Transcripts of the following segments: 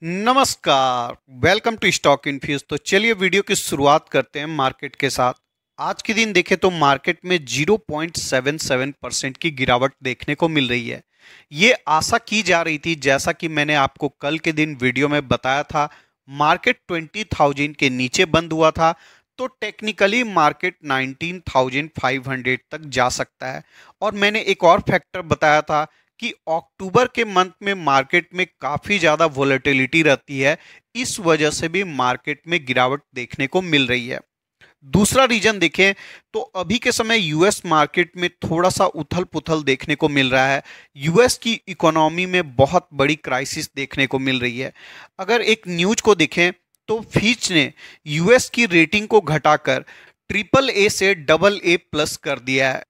नमस्कार। Welcome to stock infuse. तो चलिए वीडियो की शुरुआत करते हैं मार्केट के साथ। आज के दिन देखें तो मार्केट में 0.77% की गिरावट देखने को मिल रही है। ये आशा की जा रही थी, जैसा कि मैंने आपको कल के दिन वीडियो में बताया था। मार्केट 20,000 के नीचे बंद हुआ था, तो टेक्निकली मार्केट 19,500 तक जा सकता है। और मैंने एक और फैक्टर बताया था कि अक्टूबर के मंथ में मार्केट में काफ़ी ज़्यादा वोलेटिलिटी रहती है, इस वजह से भी मार्केट में गिरावट देखने को मिल रही है। दूसरा रीजन देखें तो अभी के समय यूएस मार्केट में थोड़ा सा उथल पुथल देखने को मिल रहा है। यूएस की इकोनॉमी में बहुत बड़ी क्राइसिस देखने को मिल रही है। अगर एक न्यूज को देखें तो फिच ने यूएस की रेटिंग को घटाकर ट्रिपल ए से डबल ए प्लस कर दिया है।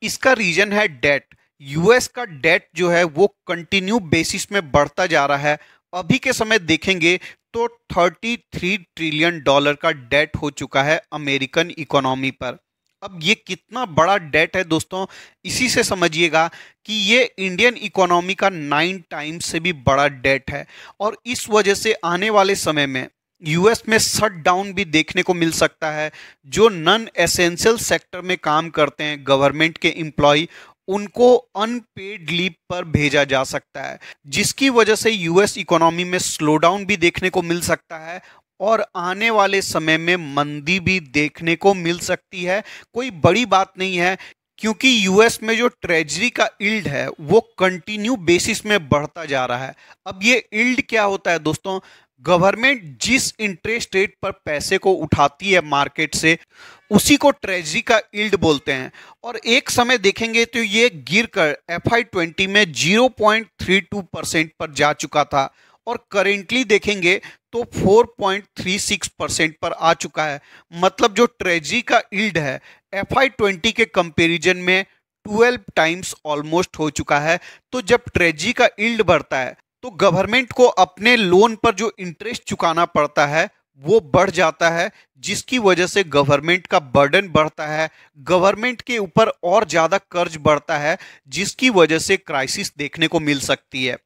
इसका रीजन है डेट। यूएस का डेट जो है वो कंटिन्यू बेसिस में बढ़ता जा रहा है। अभी के समय देखेंगे तो 33 ट्रिलियन डॉलर का डेट हो चुका है अमेरिकन इकोनॉमी पर। अब ये कितना बड़ा डेट है दोस्तों, इसी से समझिएगा कि ये इंडियन इकोनॉमी का 9 टाइम्स से भी बड़ा डेट है। और इस वजह से आने वाले समय में यूएस में शट डाउन भी देखने को मिल सकता है। जो नॉन एसेंशियल सेक्टर में काम करते हैं गवर्नमेंट के एम्प्लॉय, उनको अनपेड लीव पर भेजा जा सकता है, जिसकी वजह से यूएस इकोनॉमी में स्लो डाउन भी देखने को मिल सकता है और आने वाले समय में मंदी भी देखने को मिल सकती है। कोई बड़ी बात नहीं है, क्योंकि यूएस में जो ट्रेजरी का यील्ड है वो कंटिन्यू बेसिस में बढ़ता जा रहा है। अब ये यील्ड क्या होता है दोस्तों? गवर्नमेंट जिस इंटरेस्ट रेट पर पैसे को उठाती है मार्केट से, उसी को ट्रेजरी का यील्ड बोलते हैं। और एक समय देखेंगे तो ये गिरकर FY20 में 0.32% पर जा चुका था और करेंटली देखेंगे तो 4.36% पर आ चुका है। मतलब जो ट्रेजरी का यील्ड है FY20 के कंपैरिजन में 12 टाइम्स ऑलमोस्ट हो चुका है। तो जब ट्रेजरी का यील्ड बढ़ता है तो गवर्नमेंट को अपने लोन पर जो इंटरेस्ट चुकाना पड़ता है वो बढ़ जाता है, जिसकी वजह से गवर्नमेंट का बर्डन बढ़ता है, गवर्नमेंट के ऊपर और ज़्यादा कर्ज बढ़ता है, जिसकी वजह से क्राइसिस देखने को मिल सकती है।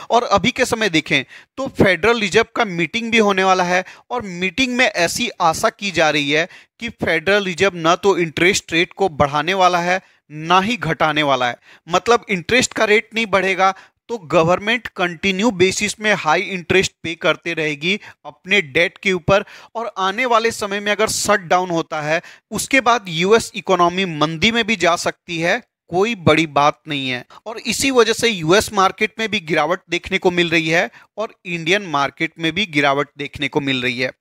और अभी के समय देखें तो फेडरल रिजर्व का मीटिंग भी होने वाला है और मीटिंग में ऐसी आशा की जा रही है कि फेडरल रिजर्व ना तो इंटरेस्ट रेट को बढ़ाने वाला है ना ही घटाने वाला है। मतलब इंटरेस्ट का रेट नहीं बढ़ेगा तो गवर्नमेंट कंटिन्यू बेसिस में हाई इंटरेस्ट पे करते रहेगी अपने डेट के ऊपर। और आने वाले समय में अगर शट डाउन होता है उसके बाद यूएस इकोनॉमी मंदी में भी जा सकती है, कोई बड़ी बात नहीं है। और इसी वजह से यूएस मार्केट में भी गिरावट देखने को मिल रही है और इंडियन मार्केट में भी गिरावट देखने को मिल रही है।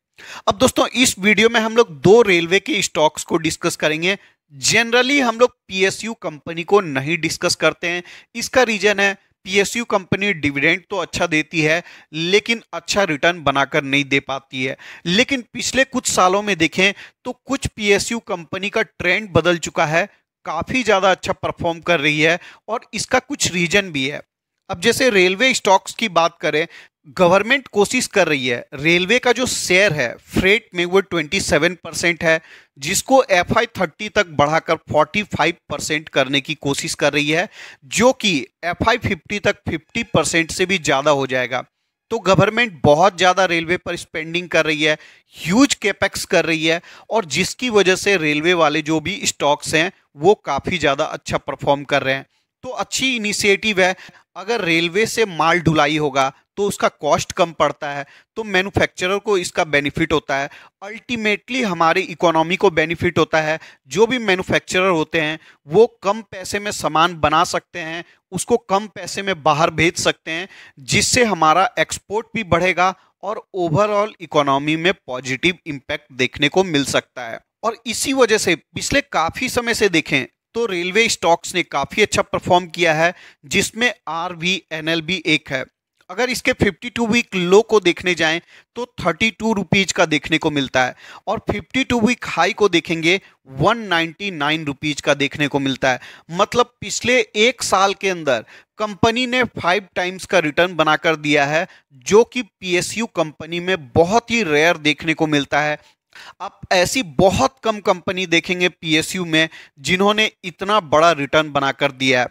अब दोस्तों इस वीडियो में हम लोग दो रेलवे के स्टॉक्स को डिस्कस करेंगे। जनरली हम लोग पीएसयू कंपनी को नहीं डिस्कस करते हैं। इसका रीजन है पीएसयू कंपनी डिविडेंड तो अच्छा देती है लेकिन अच्छा रिटर्न बनाकर नहीं दे पाती है। लेकिन पिछले कुछ सालों में देखें तो कुछ पीएसयू कंपनी का ट्रेंड बदल चुका है, काफ़ी ज़्यादा अच्छा परफॉर्म कर रही है और इसका कुछ रीजन भी है। अब जैसे रेलवे स्टॉक्स की बात करें, गवर्नमेंट कोशिश कर रही है, रेलवे का जो शेयर है फ्रेट में वो 27% है, जिसको FY30 तक बढ़ाकर 45% करने की कोशिश कर रही है, जो कि FY50 तक 50% से भी ज़्यादा हो जाएगा। तो गवर्नमेंट बहुत ज़्यादा रेलवे पर स्पेंडिंग कर रही है, ह्यूज कैपेक्स कर रही है और जिसकी वजह से रेलवे वाले जो भी स्टॉक्स हैं वो काफ़ी ज़्यादा अच्छा परफॉर्म कर रहे हैं। तो अच्छी इनिशिएटिव है। अगर रेलवे से माल ढुलाई होगा तो उसका कॉस्ट कम पड़ता है, तो मैन्युफैक्चरर को इसका बेनिफिट होता है। अल्टीमेटली हमारी इकोनॉमी को बेनिफिट होता है। जो भी मैन्युफैक्चरर होते हैं वो कम पैसे में सामान बना सकते हैं, उसको कम पैसे में बाहर भेज सकते हैं, जिससे हमारा एक्सपोर्ट भी बढ़ेगा और ओवरऑल इकोनॉमी में पॉजिटिव इम्पैक्ट देखने को मिल सकता है। और इसी वजह से पिछले काफ़ी समय से देखें तो रेलवे स्टॉक्स ने काफ़ी अच्छा परफॉर्म किया है, जिसमें RVNL भी एक है। अगर इसके 52 वीक लो को देखने जाएं तो 32 रुपीज़ का देखने को मिलता है और 52 वीक हाई को देखेंगे 199 रुपीज़ का देखने को मिलता है। मतलब पिछले एक साल के अंदर कंपनी ने 5 टाइम्स का रिटर्न बनाकर दिया है, जो कि पीएसयू कंपनी में बहुत ही रेयर देखने को मिलता है। आप ऐसी बहुत कम कंपनी देखेंगे पीएसयू में जिन्होंने इतना बड़ा रिटर्न बनाकर दिया है।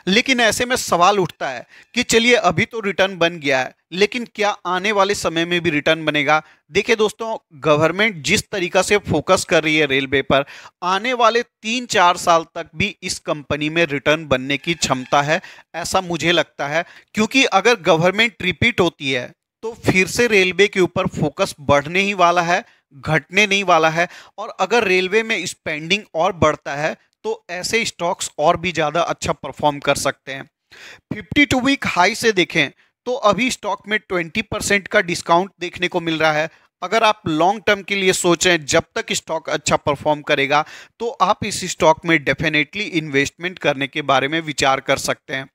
लेकिन ऐसे में सवाल उठता है कि चलिए अभी तो रिटर्न बन गया है, लेकिन क्या आने वाले समय में भी रिटर्न बनेगा? देखिए दोस्तों, गवर्नमेंट जिस तरीका से फोकस कर रही है रेलवे पर, आने वाले 3-4 साल तक भी इस कंपनी में रिटर्न बनने की क्षमता है, ऐसा मुझे लगता है। क्योंकि अगर गवर्नमेंट रिपीट होती है तो फिर से रेलवे के ऊपर फोकस बढ़ने ही वाला है, घटने नहीं वाला है। और अगर रेलवे में स्पेंडिंग और बढ़ता है तो ऐसे स्टॉक्स और भी ज़्यादा अच्छा परफॉर्म कर सकते हैं। 52 वीक हाई से देखें तो अभी स्टॉक में 20% का डिस्काउंट देखने को मिल रहा है। अगर आप लॉन्ग टर्म के लिए सोचें, जब तक स्टॉक अच्छा परफॉर्म करेगा, तो आप इस स्टॉक में डेफिनेटली इन्वेस्टमेंट करने के बारे में विचार कर सकते हैं।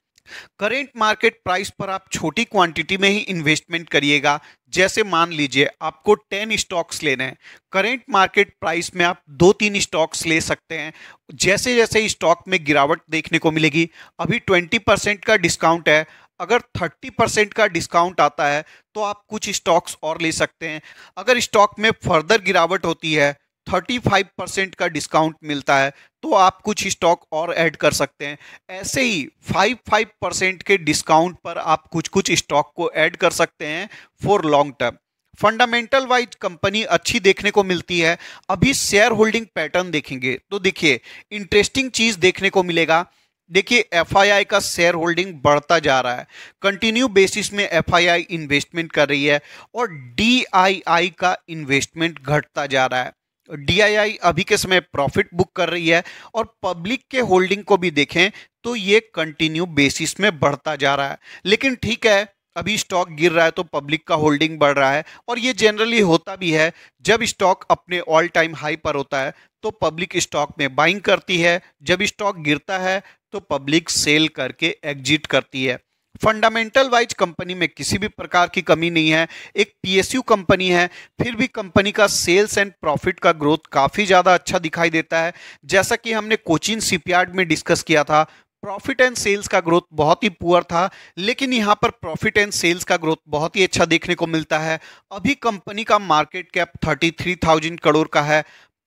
करेंट मार्केट प्राइस पर आप छोटी क्वांटिटी में ही इन्वेस्टमेंट करिएगा। जैसे मान लीजिए आपको 10 स्टॉक्स लेने हैं, करेंट मार्केट प्राइस में आप 2-3 स्टॉक्स ले सकते हैं। जैसे जैसे स्टॉक में गिरावट देखने को मिलेगी, अभी 20% का डिस्काउंट है, अगर 30% का डिस्काउंट आता है तो आप कुछ स्टॉक्स और ले सकते हैं। अगर स्टॉक में फर्दर गिरावट होती है, 35% का डिस्काउंट मिलता है, तो आप कुछ स्टॉक और ऐड कर सकते हैं। ऐसे ही 5% के डिस्काउंट पर आप कुछ कुछ स्टॉक को ऐड कर सकते हैं for long term. Fundamental wise company अच्छी देखने को मिलती है। अभी शेयर होल्डिंग पैटर्न देखेंगे तो देखिए इंटरेस्टिंग चीज देखने को मिलेगा। देखिए एफआईआई का शेयर होल्डिंग बढ़ता जा रहा है, कंटिन्यू बेसिस में एफआईआई इन्वेस्टमेंट कर रही है, और डीआईआई का इन्वेस्टमेंट घटता जा रहा है। डीआईआई अभी के समय प्रॉफिट बुक कर रही है, और पब्लिक के होल्डिंग को भी देखें तो ये कंटिन्यू बेसिस में बढ़ता जा रहा है। लेकिन ठीक है, अभी स्टॉक गिर रहा है तो पब्लिक का होल्डिंग बढ़ रहा है, और ये जनरली होता भी है। जब स्टॉक अपने ऑल टाइम हाई पर होता है तो पब्लिक स्टॉक में बाइंग करती है, जब स्टॉक गिरता है तो पब्लिक सेल करके एग्जिट करती है। फंडामेंटल वाइज कंपनी में किसी भी प्रकार की कमी नहीं है, एक पीएसयू कंपनी है, फिर भी कंपनी का सेल्स एंड प्रॉफिट का ग्रोथ काफ़ी ज़्यादा अच्छा दिखाई देता है। जैसा कि हमने कोचिन शिपयार्ड में डिस्कस किया था, प्रॉफिट एंड सेल्स का ग्रोथ बहुत ही पुअर था, लेकिन यहाँ पर प्रॉफिट एंड सेल्स का ग्रोथ बहुत ही अच्छा देखने को मिलता है। अभी कंपनी का मार्केट कैप 33,000 करोड़ का है,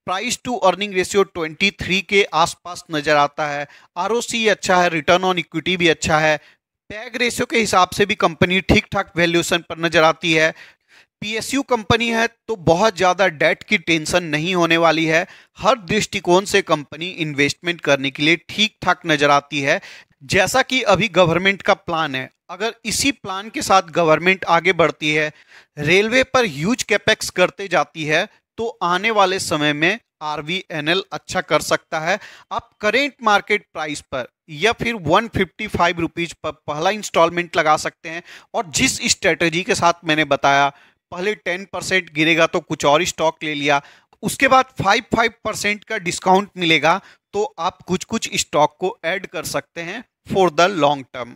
प्राइस टू अर्निंग रेशियो 23 के आसपास नजर आता है, आरओसी अच्छा है, रिटर्न ऑन इक्विटी भी अच्छा है, पैग रेशियो के हिसाब से भी कंपनी ठीक ठाक वैल्यूएशन पर नजर आती है। पीएसयू कंपनी है तो बहुत ज़्यादा डेट की टेंशन नहीं होने वाली है। हर दृष्टिकोण से कंपनी इन्वेस्टमेंट करने के लिए ठीक ठाक नजर आती है। जैसा कि अभी गवर्नमेंट का प्लान है, अगर इसी प्लान के साथ गवर्नमेंट आगे बढ़ती है, रेलवे पर ह्यूज कैपेक्स करते जाती है, तो आने वाले समय में आरवीएनएल अच्छा कर सकता है। आप करेंट मार्केट प्राइस पर या फिर 155 रुपीज पर पहला इंस्टॉलमेंट लगा सकते हैं, और जिस स्ट्रेटजी के साथ मैंने बताया, पहले 10% गिरेगा तो कुछ और स्टॉक ले लिया, उसके बाद 5% का डिस्काउंट मिलेगा तो आप कुछ कुछ स्टॉक को ऐड कर सकते हैं for the long term.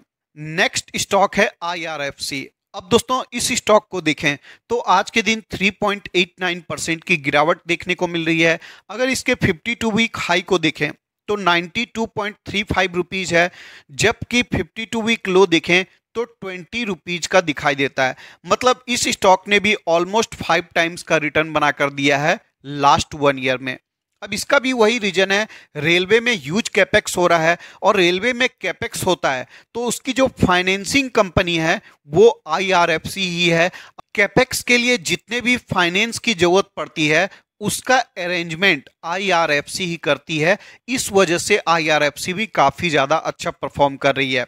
Next stock है आईआरएफसी। अब दोस्तों इस स्टॉक को देखें तो आज के दिन 3.89% की गिरावट देखने को मिल रही है। अगर इसके 52 वीक हाई को देखें तो 92.35 रुपीज है, जबकि 52 वीक लो देखें तो 20 रुपीज का दिखाई देता है। मतलब इस स्टॉक ने भी ऑलमोस्ट 5 टाइम्स का रिटर्न बनाकर दिया है लास्ट 1 ईयर में। अब इसका भी वही रीजन है, रेलवे में ह्यूज कैपेक्स हो रहा है, और रेलवे में कैपेक्स होता है तो उसकी जो फाइनेंसिंग कंपनी है वो आईआरएफसी ही है। कैपेक्स के लिए जितने भी फाइनेंस की जरूरत पड़ती है उसका अरेंजमेंट आईआरएफसी ही करती है। इस वजह से आईआरएफसी भी काफ़ी ज़्यादा अच्छा परफॉर्म कर रही है।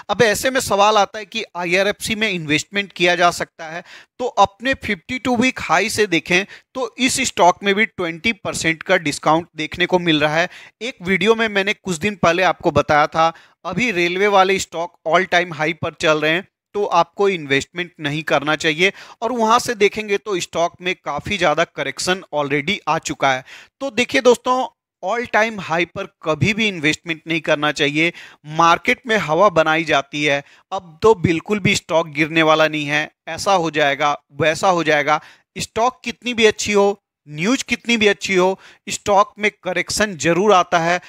अब ऐसे में सवाल आता है कि आईआरएफसी में इन्वेस्टमेंट किया जा सकता है, तो अपने 52 वीक हाई से देखें तो इस स्टॉक में भी 20% का डिस्काउंट देखने को मिल रहा है। एक वीडियो में मैंने कुछ दिन पहले आपको बताया था, अभी रेलवे वाले स्टॉक ऑल टाइम हाई पर चल रहे हैं तो आपको इन्वेस्टमेंट नहीं करना चाहिए, और वहां से देखेंगे तो स्टॉक में काफ़ी ज़्यादा करेक्शन ऑलरेडी आ चुका है। तो देखिए दोस्तों, ऑल टाइम हाई पर कभी भी इन्वेस्टमेंट नहीं करना चाहिए। मार्केट में हवा बनाई जाती है, अब तो बिल्कुल भी स्टॉक गिरने वाला नहीं है, ऐसा हो जाएगा वैसा हो जाएगा। स्टॉक कितनी भी अच्छी हो, न्यूज कितनी भी अच्छी हो, स्टॉक में करेक्शन जरूर आता है।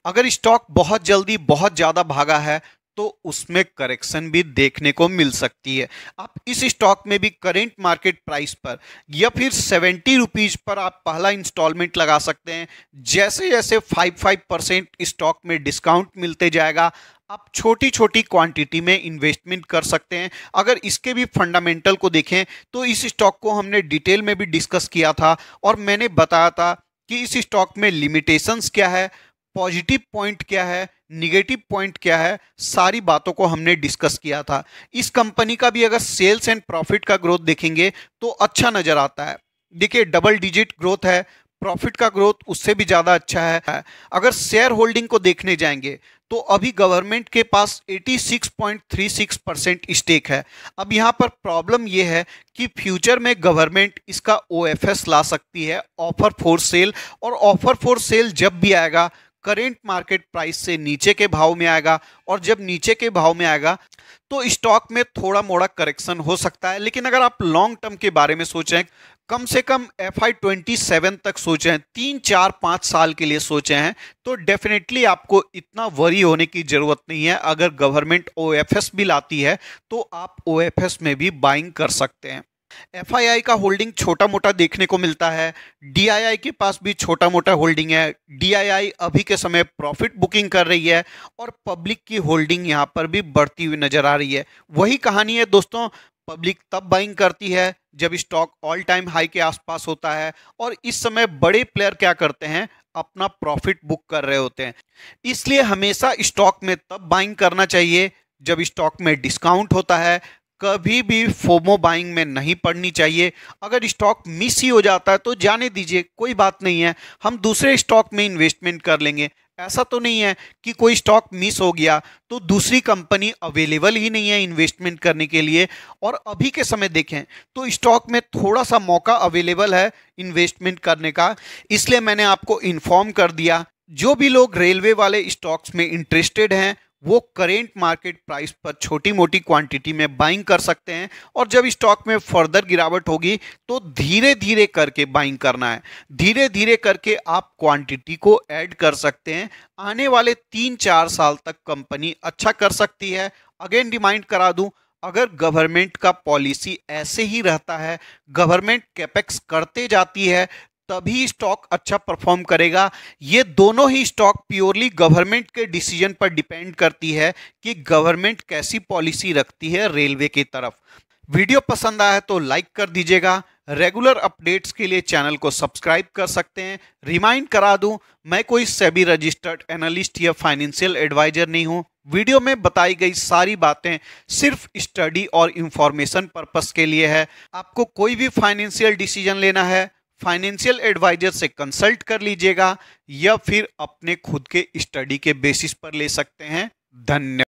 अगर स्टॉक बहुत जल्दी बहुत ज़्यादा भागा है तो उसमें करेक्शन भी देखने को मिल सकती है। आप इस स्टॉक में भी करेंट मार्केट प्राइस पर या फिर 70 रुपीज पर आप पहला इंस्टॉलमेंट लगा सकते हैं। जैसे जैसे 5% स्टॉक में डिस्काउंट मिलते जाएगा आप छोटी छोटी क्वांटिटी में इन्वेस्टमेंट कर सकते हैं। अगर इसके भी फंडामेंटल को देखें तो इस स्टॉक को हमने डिटेल में भी डिस्कस किया था और मैंने बताया था कि इस स्टॉक में लिमिटेशंस क्या है, पॉजिटिव पॉइंट क्या है, निगेटिव पॉइंट क्या है, सारी बातों को हमने डिस्कस किया था। इस कंपनी का भी अगर सेल्स एंड प्रॉफिट का ग्रोथ देखेंगे तो अच्छा नजर आता है। देखिए डबल डिजिट ग्रोथ है, प्रॉफिट का ग्रोथ उससे भी ज़्यादा अच्छा है। अगर शेयर होल्डिंग को देखने जाएंगे तो अभी गवर्नमेंट के पास 86.36% स्टेक है। अब यहाँ पर प्रॉब्लम ये है कि फ्यूचर में गवर्नमेंट इसका ओएफएस ला सकती है, ऑफर फॉर सेल, और ऑफर फॉर सेल जब भी आएगा करेंट मार्केट प्राइस से नीचे के भाव में आएगा, और जब नीचे के भाव में आएगा तो स्टॉक में थोड़ा मोड़ा करेक्शन हो सकता है। लेकिन अगर आप लॉन्ग टर्म के बारे में सोचें, कम से कम FY27 तक सोचें, 3 4 5 साल के लिए सोचे हैं, तो डेफिनेटली आपको इतना वरी होने की जरूरत नहीं है। अगर गवर्नमेंट ओएफएस भी लाती है तो आप ओएफएस में भी बाइंग कर सकते हैं। FII का होल्डिंग छोटा मोटा देखने को मिलता है, DII के पास भी छोटा मोटा होल्डिंग है। DII अभी के समय प्रॉफिट बुकिंग कर रही है और पब्लिक की होल्डिंग यहाँ पर भी बढ़ती हुई नजर आ रही है। वही कहानी है दोस्तों, पब्लिक तब बाइंग करती है जब स्टॉक ऑल टाइम हाई के आसपास होता है, और इस समय बड़े प्लेयर क्या करते हैं, अपना प्रॉफिट बुक कर रहे होते हैं। इसलिए हमेशा स्टॉक में तब बाइंग करना चाहिए जब स्टॉक में डिस्काउंट होता है। कभी भी फोमो बाइंग में नहीं पड़नी चाहिए। अगर स्टॉक मिस ही हो जाता है तो जाने दीजिए, कोई बात नहीं है, हम दूसरे स्टॉक में इन्वेस्टमेंट कर लेंगे। ऐसा तो नहीं है कि कोई स्टॉक मिस हो गया तो दूसरी कंपनी अवेलेबल ही नहीं है इन्वेस्टमेंट करने के लिए। और अभी के समय देखें तो स्टॉक में थोड़ा सा मौका अवेलेबल है इन्वेस्टमेंट करने का, इसलिए मैंने आपको इन्फॉर्म कर दिया। जो भी लोग रेलवे वाले स्टॉक्स में इंटरेस्टेड हैं वो करेंट मार्केट प्राइस पर छोटी मोटी क्वांटिटी में बाइंग कर सकते हैं, और जब स्टॉक में फर्दर गिरावट होगी तो धीरे धीरे करके बाइंग करना है। धीरे धीरे करके आप क्वांटिटी को ऐड कर सकते हैं। आने वाले 3 4 साल तक कंपनी अच्छा कर सकती है। अगेन रिमाइंड करा दूं, अगर गवर्नमेंट का पॉलिसी ऐसे ही रहता है, गवर्नमेंट कैपेक्स करते जाती है, तभी स्टॉक अच्छा परफॉर्म करेगा। ये दोनों ही स्टॉक प्योरली गवर्नमेंट के डिसीजन पर डिपेंड करती है कि गवर्नमेंट कैसी पॉलिसी रखती है रेलवे की तरफ। वीडियो पसंद आया तो लाइक कर दीजिएगा। रेगुलर अपडेट्स के लिए चैनल को सब्सक्राइब कर सकते हैं। रिमाइंड करा दूं, मैं कोई सेबी रजिस्टर्ड एनालिस्ट या फाइनेंशियल एडवाइजर नहीं हूं। वीडियो में बताई गई सारी बातें सिर्फ स्टडी और इंफॉर्मेशन पर्पस के लिए है। आपको कोई भी फाइनेंशियल डिसीजन लेना है, फाइनेंशियल एडवाइजर से कंसल्ट कर लीजिएगा, या फिर अपने खुद के स्टडी के बेसिस पर ले सकते हैं। धन्यवाद।